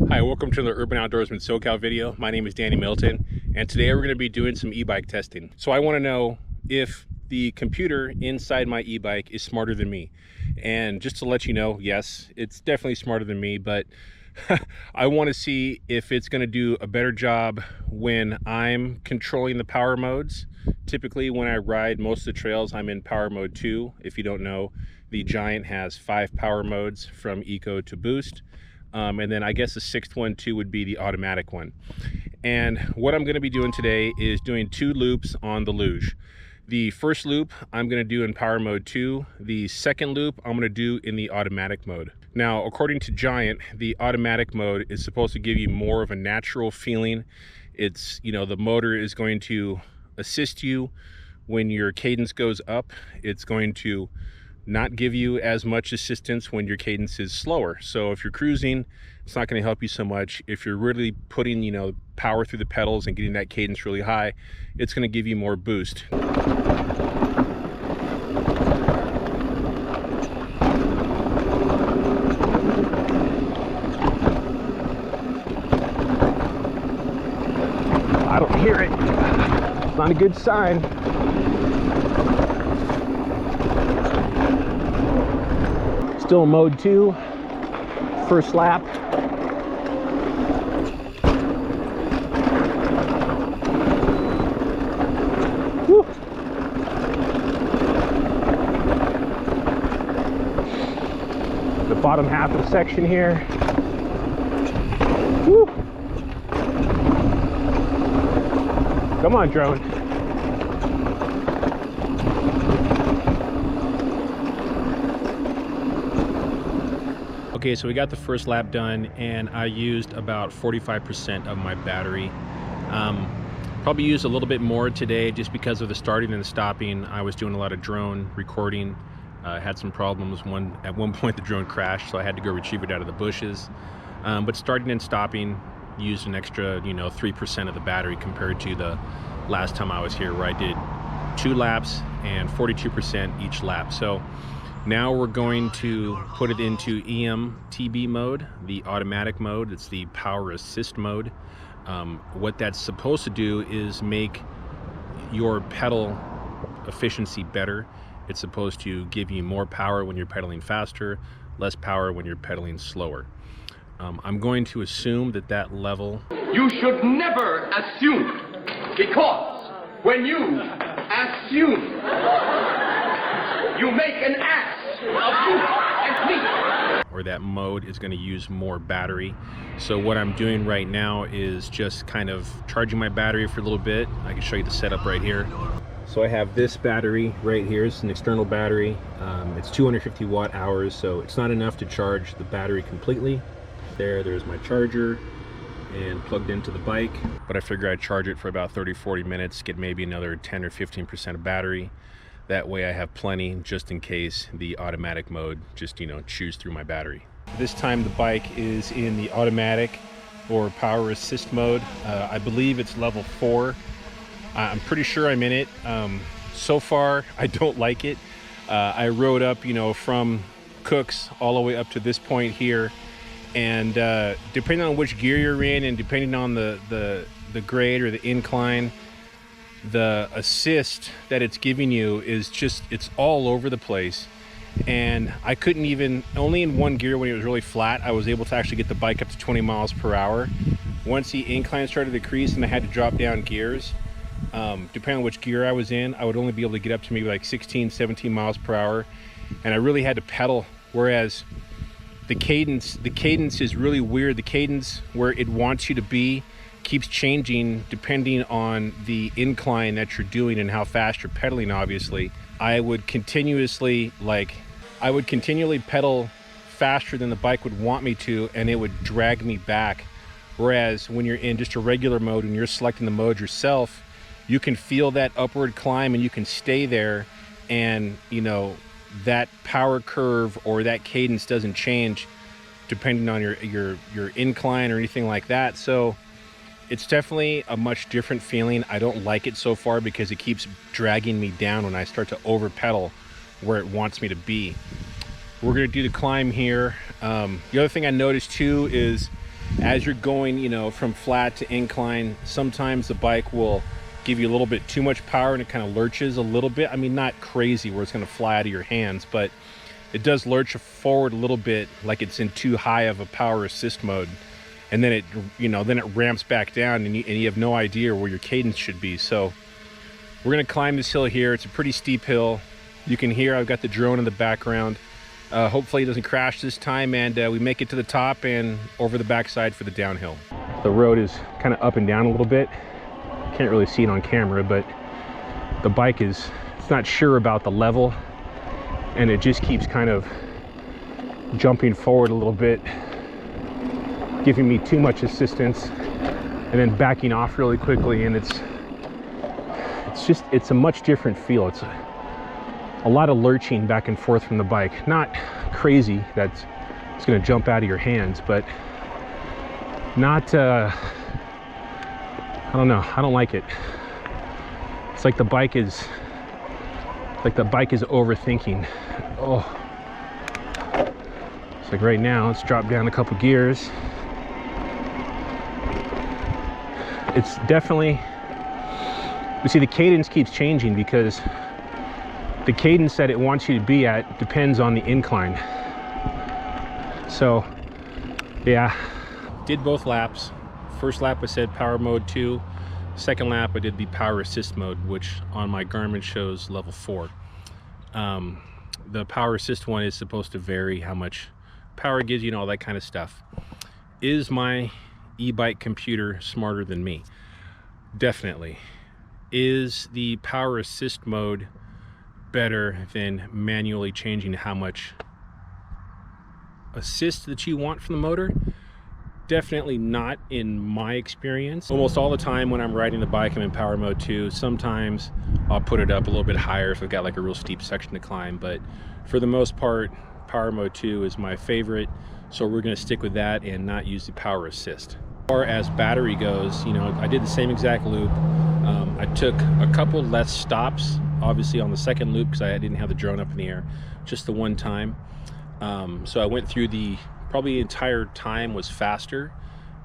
Hi, welcome to the Urban Outdoorsman SoCal video. My name is Danny Milton, and today we're going to be doing some e-bike testing. So I want to know if the computer inside my e-bike is smarter than me. And just to let you know, yes, it's definitely smarter than me, but I want to see if it's going to do a better job when I'm controlling the power modes. Typically when I ride most of the trails, I'm in power mode 2. If you don't know, the Giant has 5 power modes from Eco to Boost. And then I guess the 6th one too would be the automatic one. And what I'm going to be doing today is doing 2 loops on the luge. The first loop I'm going to do in power mode 2. The second loop I'm going to do in the automatic mode. Now, according to Giant, the automatic mode is supposed to give you more of a natural feeling. It's, you know, the motor is going to assist you when your cadence goes up. It's going to not give you as much assistance when your cadence is slower. So if you're cruising, it's not going to help you so much. If you're really putting, you know, power through the pedals and getting that cadence really high, it's going to give you more boost. I don't hear it. It's not a good sign. Still in mode 2, first lap. Woo. The bottom half of the section here. Woo. Come on, drone. Okay, so we got the first lap done and I used about 45% of my battery. Probably used a little bit more today just because of the starting and the stopping. I was doing a lot of drone recording. Had some problems. At one point the drone crashed, so I had to go retrieve it out of the bushes. But starting and stopping used an extra, you know, 3% of the battery compared to the last time I was here, where I did 2 laps and 42% each lap. So now we're going to put it into EMTB mode, the automatic mode. It's the power assist mode. What that's supposed to do is make your pedal efficiency better. It's supposed to give you more power when you're pedaling faster, less power when you're pedaling slower. I'm going to assume that level... You should never assume, because when you assume, you make an ass of you and me. Or that mode is going to use more battery. So what I'm doing right now is just kind of charging my battery for a little bit. I can show you the setup right here. So I have this battery right here. It's an external battery. It's 250 watt hours, so it's not enough to charge the battery completely. There's my charger and plugged into the bike. But I figure I'd charge it for about 30-40 minutes, get maybe another 10 or 15% of battery. That way I have plenty just in case the automatic mode just, you know, chews through my battery. This time the bike is in the automatic or power assist mode. I believe it's level 4. I'm pretty sure I'm in it. So far, I don't like it. I rode up, you know, from Cooks all the way up to this point here. And depending on which gear you're in and depending on the grade or the incline, the assist that it's giving you is just, it's all over the place. And I couldn't even, only in one gear when it was really flat, I was able to actually get the bike up to 20 miles per hour. Once the incline started to decrease and I had to drop down gears, depending on which gear I was in, I would only be able to get up to maybe like 16, 17 miles per hour. And I really had to pedal, whereas the cadence is really weird. The cadence where it wants you to be keeps changing depending on the incline that you're doing and how fast you're pedaling. Obviously, I would continually pedal faster than the bike would want me to, and it would drag me back. Whereas when you're in just a regular mode and you're selecting the mode yourself, you can feel that upward climb and you can stay there, and you know that power curve or that cadence doesn't change depending on your incline or anything like that. So it's definitely a much different feeling. I don't like it so far because it keeps dragging me down when I start to over pedal where it wants me to be. We're gonna do the climb here. The other thing I noticed too is as you're going, you know, from flat to incline, sometimes the bike will give you a little bit too much power and it kind of lurches a little bit. I mean, not crazy where it's going to fly out of your hands, but it does lurch forward a little bit, like it's in too high of a power assist mode. And then it, you know, then it ramps back down and you have no idea where your cadence should be. So we're going to climb this hill here. It's a pretty steep hill. You can hear I've got the drone in the background. Hopefully it doesn't crash this time, and we make it to the top and over the backside for the downhill. The road is kind of up and down a little bit. Can't really see it on camera, but the bike it's not sure about the level, and it just keeps kind of jumping forward a little bit, giving me too much assistance, and then backing off really quickly. And it's a much different feel. It's a lot of lurching back and forth from the bike. Not crazy that it's going to jump out of your hands, but not I don't know, I don't like it. It's like the bike is overthinking. Oh, it's like right now, let's drop down a couple gears. It's definitely, you see, the cadence keeps changing because the cadence that it wants you to be at depends on the incline. So yeah, did both laps. First lap I said power mode 2. Second lap I did the power assist mode, which on my Garmin shows level 4. The power assist one is supposed to vary how much power it gives you and all that kind of stuff. Is my e-bike computer smarter than me? Definitely. Is the power assist mode better than manually changing how much assist that you want from the motor? Definitely not in my experience. Almost all the time when I'm riding the bike, I'm in power mode 2. Sometimes I'll put it up a little bit higher if I've got like a real steep section to climb, but for the most part, power mode 2 is my favorite, so we're going to stick with that and not use the power assist. As far as battery goes, you know, I did the same exact loop. I took a couple less stops, obviously, on the second loop because I didn't have the drone up in the air, just the one time. So I went through probably the entire time was faster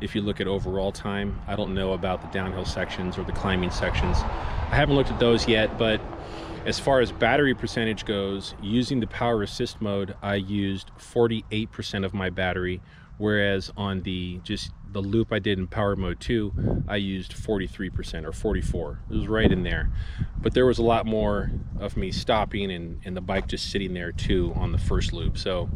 if you look at overall time. I don't know about the downhill sections or the climbing sections. I haven't looked at those yet, but as far as battery percentage goes, using the power assist mode, I used 48% of my battery, whereas on the loop I did in power mode 2, I used 43% or 44. It was right in there. But there was a lot more of me stopping and the bike just sitting there too on the first loop. So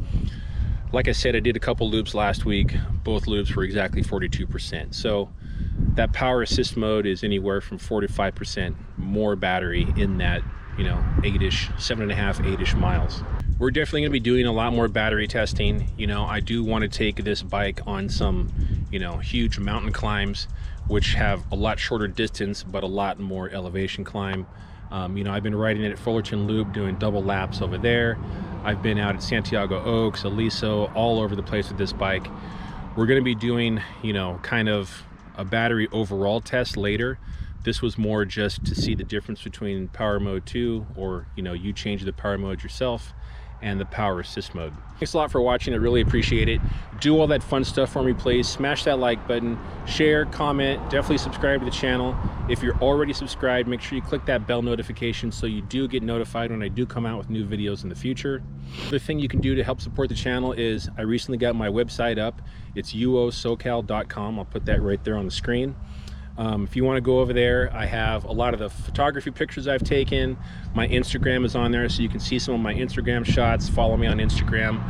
like I said, I did a couple loops last week. Both loops were exactly 42%. So that power assist mode is anywhere from 4 to 5% more battery in that, you know, 8-ish, 7.5, 8-ish miles. We're definitely going to be doing a lot more battery testing. You know, I do want to take this bike on some, you know, huge mountain climbs, which have a lot shorter distance, but a lot more elevation climb. You know, I've been riding it at Fullerton Loop, doing double laps over there. I've been out at Santiago Oaks, Aliso, all over the place with this bike. We're going to be doing, you know, kind of a battery overall test later. This was more just to see the difference between power mode 2, or, you know, you change the power mode yourself, and the power assist mode. Thanks a lot for watching. I really appreciate it. Do all that fun stuff for me, please. Smash that like button, share, comment, definitely subscribe to the channel. If you're already subscribed, make sure you click that bell notification so you do get notified when I do come out with new videos in the future. The thing you can do to help support the channel is I recently got my website up. It's uosocal.com. I'll put that right there on the screen. If you want to go over there, I have a lot of the photography pictures I've taken. My Instagram is on there, so you can see some of my Instagram shots. Follow me on Instagram.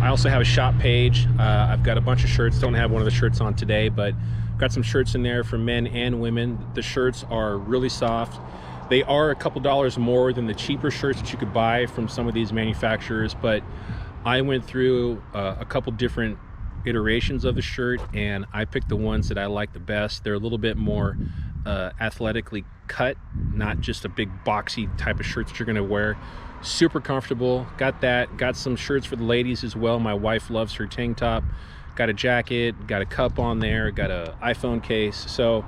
I also have a shop page. I've got a bunch of shirts. Don't have one of the shirts on today, but got some shirts in there for men and women. The shirts are really soft. They are a couple dollars more than the cheaper shirts that you could buy from some of these manufacturers, but I went through a couple different iterations of the shirt and I picked the ones that I like the best. They're a little bit more athletically cut, not just a big boxy type of shirt that you're going to wear. Super comfortable. Got that. Got some shirts for the ladies as well. My wife loves her tank top. Got a jacket, got a cup on there, got an iPhone case. So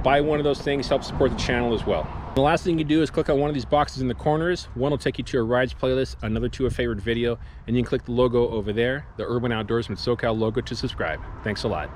buy one of those things, help support the channel as well. The last thing you do is click on one of these boxes in the corners. One will take you to a rides playlist, another to a favorite video, and you can click the logo over there, the Urban Outdoorsman SoCal logo, to subscribe. Thanks a lot.